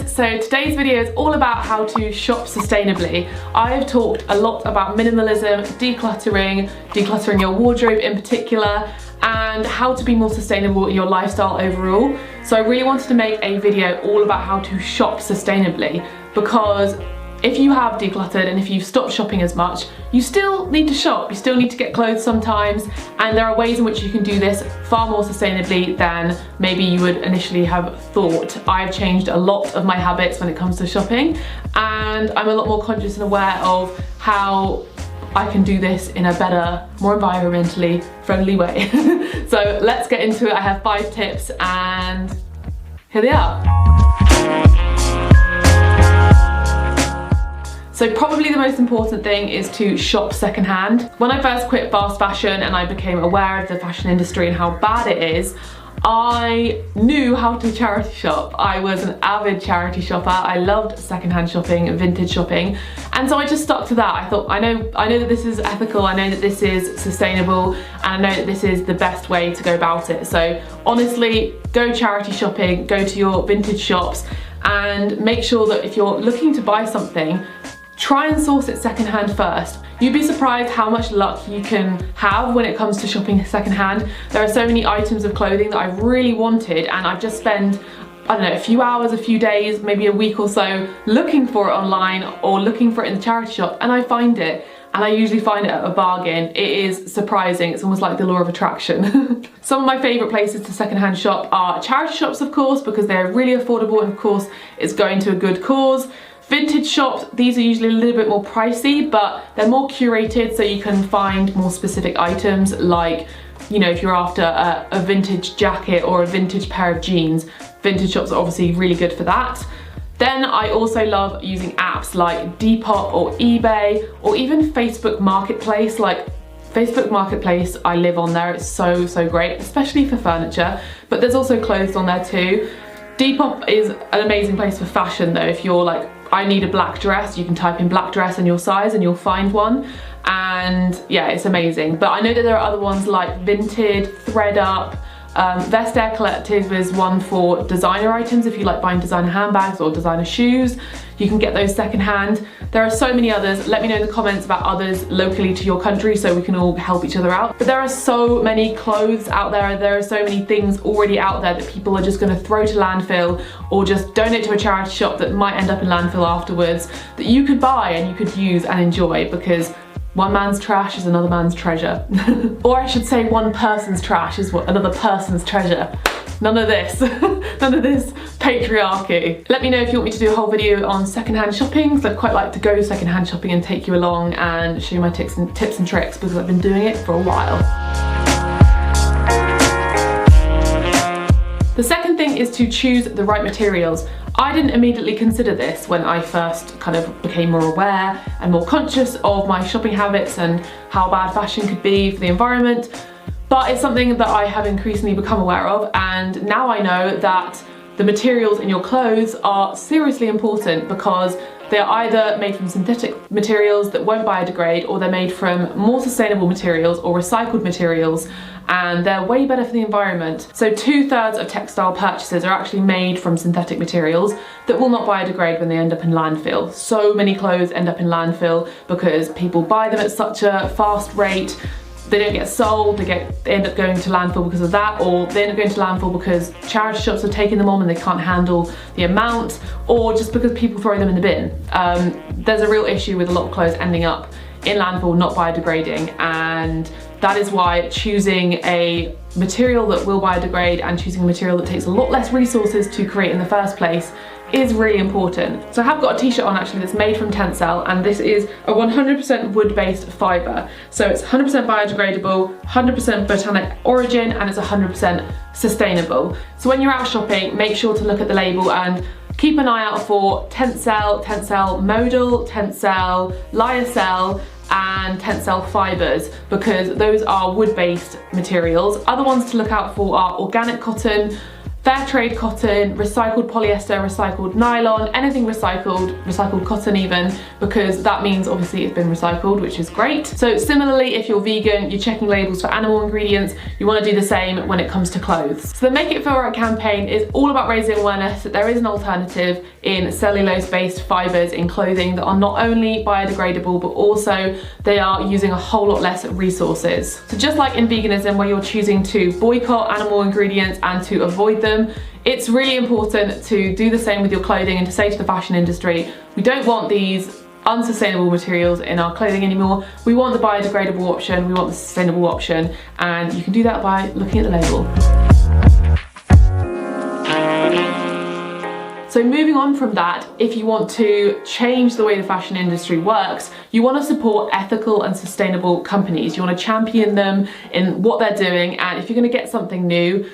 So today's video is all about how to shop sustainably. I have talked a lot about minimalism, decluttering your wardrobe in particular, and how to be more sustainable in your lifestyle overall. So I really wanted to make a video all about how to shop sustainably, because if you have decluttered and if you've stopped shopping as much, you still need to shop, you still need to get clothes sometimes, and there are ways in which you can do this far more sustainably than maybe you would initially have thought. I've changed a lot of my habits when it comes to shopping, and I'm a lot more conscious and aware of how I can do this in a better, more environmentally friendly way. So let's get into it. I have 5 tips and here they are. So probably the most important thing is to shop secondhand. When I first quit fast fashion and I became aware of the fashion industry and how bad it is, I knew how to charity shop. I was an avid charity shopper. I loved secondhand shopping, vintage shopping, and so I just stuck to that. I thought, I know that this is ethical, I know that this is sustainable, and I know that this is the best way to go about it. So honestly, go charity shopping, go to your vintage shops, and make sure that if you're looking to buy something, try and source it secondhand first. You'd be surprised how much luck you can have when it comes to shopping secondhand. There are so many items of clothing that I really wanted, and I just spend, I don't know, a few hours, a few days, maybe a week or so looking for it online or looking for it in the charity shop, and I find it. And I usually find it at a bargain. It is surprising. It's almost like the law of attraction. Some of my favourite places to secondhand shop are charity shops, of course, because they're really affordable, and of course it's going to a good cause. Vintage shops, these are usually a little bit more pricey, but they're more curated, so you can find more specific items, like, you know, if you're after a vintage jacket or a vintage pair of jeans, vintage shops are obviously really good for that. Then I also love using apps like Depop or eBay, or even Facebook Marketplace. Like Facebook Marketplace, I live on there, it's so great, especially for furniture, but there's also clothes on there too. Depop is an amazing place for fashion though. If you're like, I need a black dress, you can type in black dress and your size and you'll find one, and yeah, it's amazing. But I know that there are other ones like Vinted, ThreadUp, Vestiaire Collective is one for designer items. If you like buying designer handbags or designer shoes, you can get those secondhand. There are so many others. Let me know in the comments about others locally to your country so we can all help each other out. But there are so many clothes out there, there are so many things already out there that people are just going to throw to landfill or just donate to a charity shop that might end up in landfill afterwards, that you could buy and you could use and enjoy, because one man's trash is another man's treasure. Or I should say, one person's trash is another person's treasure. None of this, none of this patriarchy. Let me know if you want me to do a whole video on secondhand shopping, because I'd quite like to go secondhand shopping and take you along and show you my tips and tricks, because I've been doing it for a while. The second thing is to choose the right materials. I didn't immediately consider this when I first kind of became more aware and more conscious of my shopping habits and how bad fashion could be for the environment, but it's something that I have increasingly become aware of, and now I know that the materials in your clothes are seriously important, because they're either made from synthetic materials that won't biodegrade, or they're made from more sustainable materials or recycled materials, and they're way better for the environment. So 2/3 of textile purchases are actually made from synthetic materials that will not biodegrade when they end up in landfill. So many clothes end up in landfill because people buy them at such a fast rate. They don't get sold, they end up going to landfill because of that, or they end up going to landfill because charity shops are taking them on and they can't handle the amount, or just because people throw them in the bin. There's a real issue with a lot of clothes ending up in landfill, not biodegrading, and that is why choosing a material that will biodegrade and choosing a material that takes a lot less resources to create in the first place is really important. So I have got a t-shirt on actually that's made from Tencel, and this is a 100% wood-based fibre. So it's 100% biodegradable, 100% botanic origin, and it's 100% sustainable. So when you're out shopping, make sure to look at the label and keep an eye out for Tencel, Tencel Modal, Tencel Lyocell, and Tencel fibres, because those are wood-based materials. Other ones to look out for are organic cotton, fair trade cotton, recycled polyester, recycled nylon, anything recycled cotton even, because that means obviously it's been recycled, which is great. So similarly, if you're vegan, you're checking labels for animal ingredients, you want to do the same when it comes to clothes. So the Make It Feel Right campaign is all about raising awareness that there is an alternative in cellulose-based fibres in clothing that are not only biodegradable, but also they are using a whole lot less resources. So just like in veganism, where you're choosing to boycott animal ingredients and to avoid them, it's really important to do the same with your clothing and to say to the fashion industry, we don't want these unsustainable materials in our clothing anymore. We want the biodegradable option, we want the sustainable option, and you can do that by looking at the label. So moving on from that, if you want to change the way the fashion industry works, you want to support ethical and sustainable companies. You want to champion them in what they're doing, and if you're going to get something new,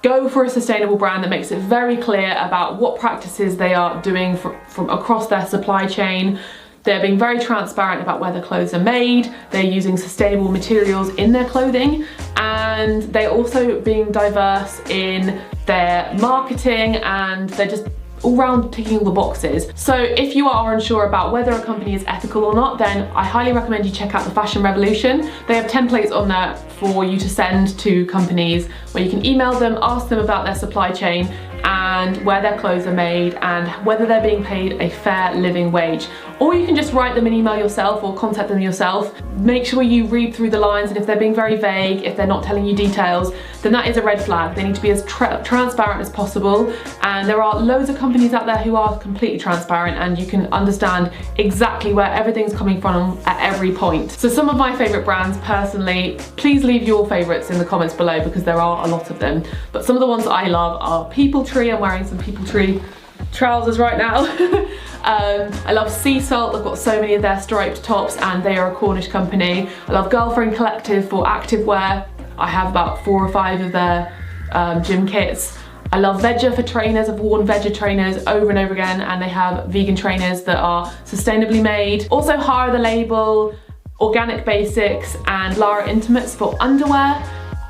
go for a sustainable brand that makes it very clear about what practices they are doing from across their supply chain. They're being very transparent about where their clothes are made, they're using sustainable materials in their clothing, and they're also being diverse in their marketing, and they're just all round ticking all the boxes. So if you are unsure about whether a company is ethical or not, then I highly recommend you check out the Fashion Revolution. They have templates on there for you to send to companies where you can email them, ask them about their supply chain and where their clothes are made and whether they're being paid a fair living wage. Or you can just write them an email yourself or contact them yourself. Make sure you read through the lines, and if they're being very vague, if they're not telling you details, then that is a red flag. They need to be as transparent as possible, and there are loads of companies out there who are completely transparent and you can understand exactly where everything's coming from at every point. So some of my favourite brands personally, please leave your favourites in the comments below because there are a lot of them, but some of the ones that I love are People Tree. I'm wearing some People Tree trousers right now. I love Sea Salt. I've got so many of their striped tops and they are a Cornish company. I love Girlfriend Collective for activewear. I have about 4 or 5 of their gym kits. I love Veggia for trainers. I've worn Veggia trainers over and over again, and they have vegan trainers that are sustainably made. Also Hara the Label, Organic Basics and Lara Intimates for underwear.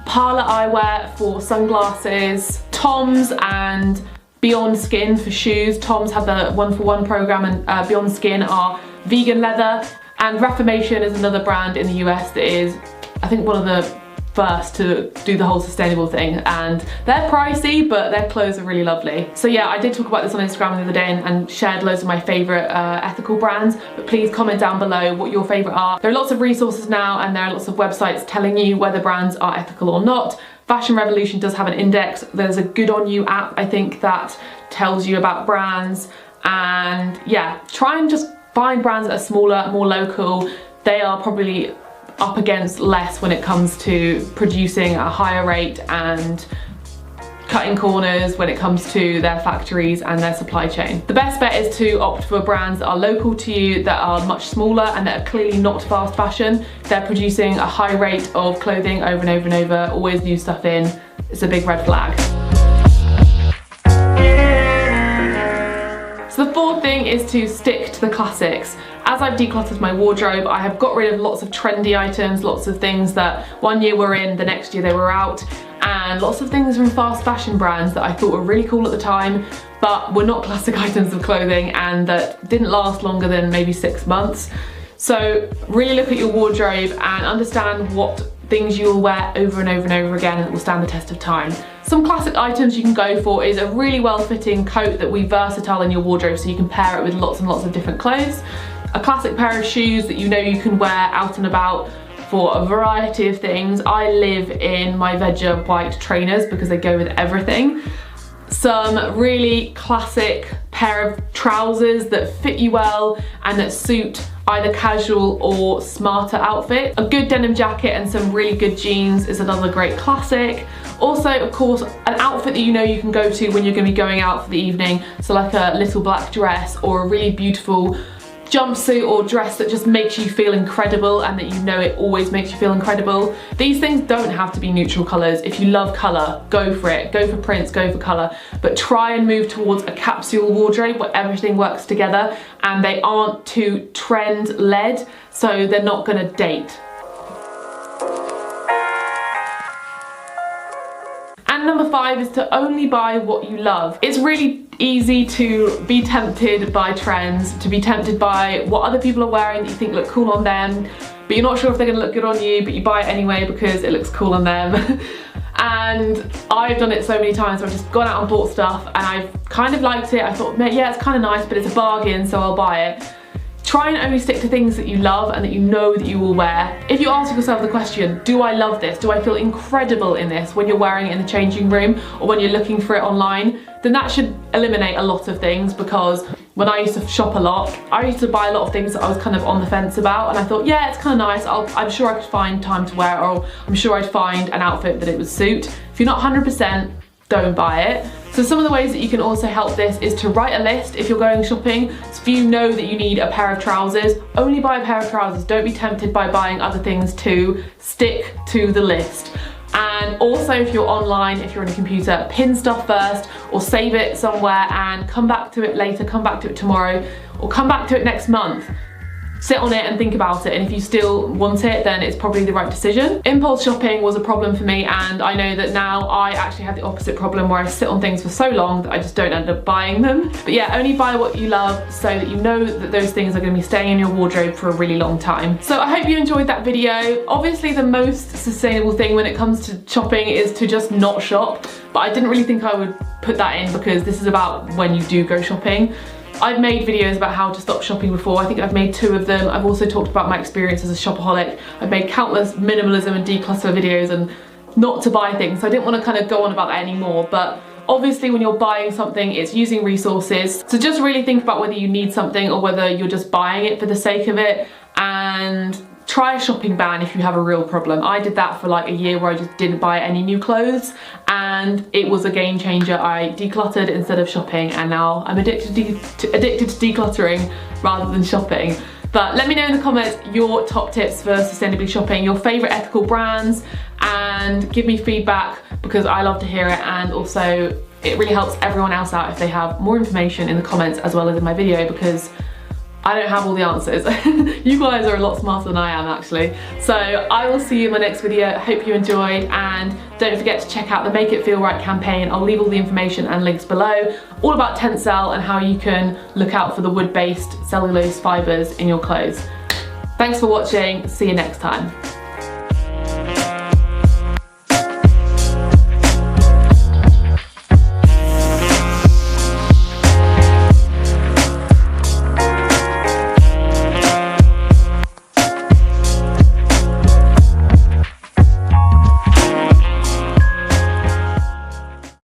Parlour Eyewear for sunglasses. Tom's and Beyond Skin for shoes. Tom's have the 1-for-1 program, and Beyond Skin are vegan leather. And Reformation is another brand in the US that is, I think, one of the first to do the whole sustainable thing, and they're pricey but their clothes are really lovely. So yeah, I did talk about this on Instagram the other day and shared loads of my favourite ethical brands, but please comment down below what your favourite are. There are lots of resources now and there are lots of websites telling you whether brands are ethical or not. Fashion Revolution does have an index. There's a Good On You app, I think, that tells you about brands, and yeah, try and just find brands that are smaller, more local. They are probably up against less when it comes to producing at a higher rate and cutting corners when it comes to their factories and their supply chain. The best bet is to opt for brands that are local to you, that are much smaller and that are clearly not fast fashion. They're producing a high rate of clothing over and over and over, always new stuff in. It's a big red flag. So the fourth thing is to stick to the classics. As I've decluttered my wardrobe, I have got rid of lots of trendy items, lots of things that one year were in, the next year they were out, and lots of things from fast fashion brands that I thought were really cool at the time, but were not classic items of clothing and that didn't last longer than maybe 6 months. So really look at your wardrobe and understand what things you'll wear over and over and over again and that will stand the test of time. Some classic items you can go for is a really well-fitting coat that will be versatile in your wardrobe so you can pair it with lots and lots of different clothes. A classic pair of shoes that you know you can wear out and about for a variety of things. I live in my Veggia white trainers because they go with everything. Some really classic pair of trousers that fit you well and that suit either casual or smarter outfit. A good denim jacket and some really good jeans is another great classic. Also, of course, an outfit that you know you can go to when you're going to be going out for the evening, so like a little black dress or a really beautiful jumpsuit or dress that just makes you feel incredible and that you know it always makes you feel incredible. These things don't have to be neutral colours. If you love colour, go for it. Go for prints, go for colour, but try and move towards a capsule wardrobe where everything works together and they aren't too trend led, so they're not going to date. And And number 5 is to only buy what you love. It's really easy to be tempted by trends, to be tempted by what other people are wearing that you think look cool on them, but you're not sure if they're gonna look good on you, but you buy it anyway because it looks cool on them. And I've done it so many times where I've just gone out and bought stuff and I've kind of liked it. I thought, yeah, it's kind of nice, but it's a bargain, so I'll buy it. Try and only stick to things that you love and that you know that you will wear. If you ask yourself the question, do I love this? Do I feel incredible in this when you're wearing it in the changing room or when you're looking for it online? Then that should eliminate a lot of things, because when I used to shop a lot, I used to buy a lot of things that I was kind of on the fence about, and I thought, yeah, it's kind of nice, I'm sure I could find time to wear it, or I'm sure I'd find an outfit that it would suit. If you're not 100%, don't buy it. So some of the ways that you can also help this is to write a list if you're going shopping. So if you know that you need a pair of trousers, only buy a pair of trousers. Don't be tempted by buying other things too. Stick to the list. And also if you're online, if you're on a computer, pin stuff first or save it somewhere and come back to it later, come back to it tomorrow, or come back to it next month. Sit on it and think about it, and if you still want it, then it's probably the right decision. Impulse shopping was a problem for me, and I know that now I actually have the opposite problem where I sit on things for so long that I just don't end up buying them. But yeah, only buy what you love so that you know that those things are going to be staying in your wardrobe for a really long time. So I hope you enjoyed that video. Obviously the most sustainable thing when it comes to shopping is to just not shop, but I didn't really think I would put that in because this is about when you do go shopping. I've made videos about how to stop shopping before. I think I've made 2 of them. I've also talked about my experience as a shopaholic. I've made countless minimalism and declutter videos and not to buy things, so I didn't want to kind of go on about that anymore. But obviously when you're buying something, it's using resources. So just really think about whether you need something or whether you're just buying it for the sake of it, and try a shopping ban if you have a real problem. I did that for like a year where I just didn't buy any new clothes, and it was a game changer. I decluttered instead of shopping, and now I'm addicted to decluttering rather than shopping. But let me know in the comments your top tips for sustainably shopping, your favourite ethical brands, and give me feedback because I love to hear it, and also it really helps everyone else out if they have more information in the comments as well as in my video, because I don't have all the answers. You guys are a lot smarter than I am actually. So I will see you in my next video. Hope you enjoyed, and don't forget to check out the Make It Feel Right campaign. I'll leave all the information and links below, all about Tencel and how you can look out for the wood-based cellulose fibres in your clothes. Thanks for watching, see you next time.